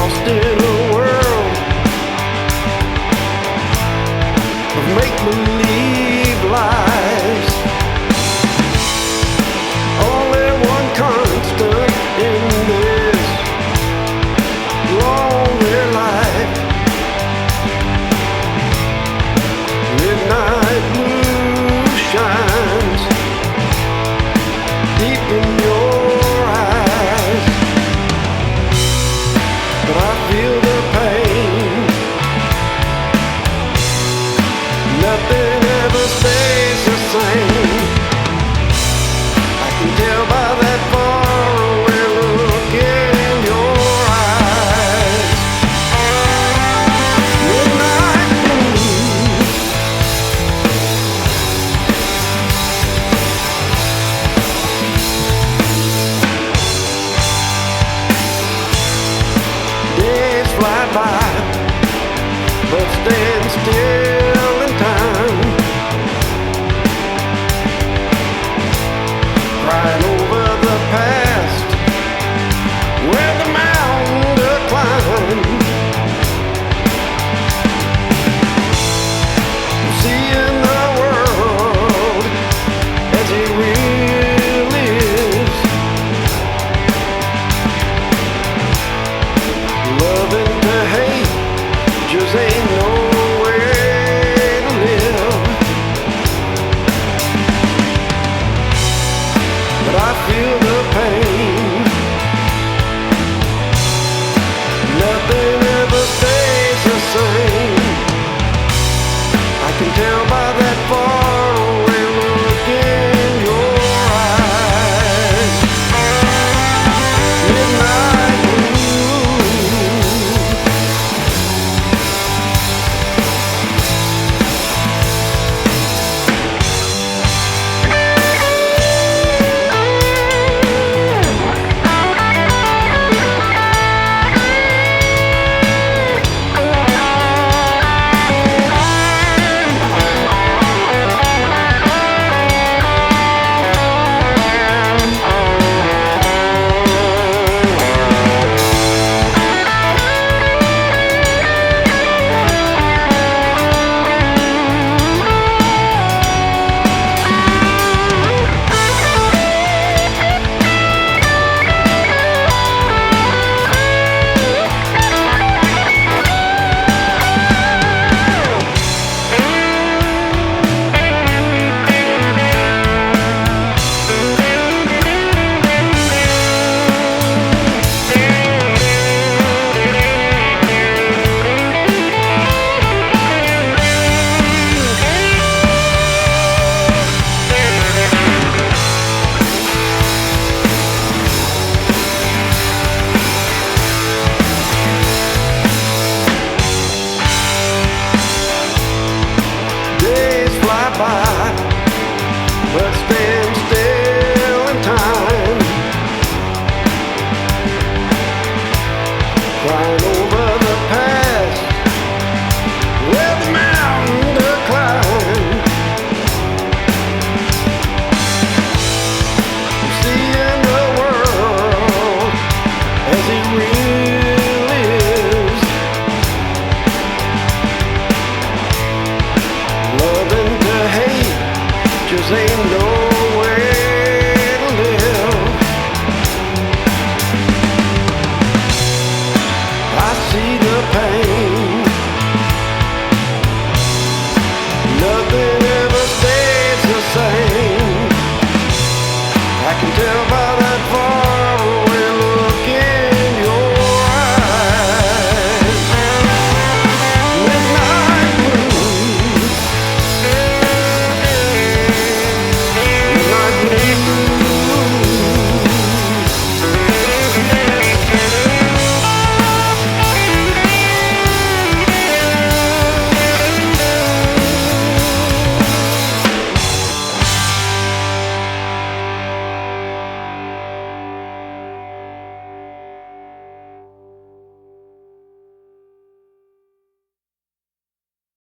lost in a world of make-believe lies. Only one constant in this lonely life. Midnight blue shines deep in your eyes, but I feel the pain. Nothing ever stays the same. I can tell by that faraway look in your eyes. Midnight blue, days fly by, but stand still in time, crying over the past where the mountain to climb. Seeing the world as it really is, loving to hate just ain't no way to live. But I feel the pain. Nothing ever stays the same. I can tell by that faraway look in your eyes. Midnight blue, days fly by, but stand still in time, crying over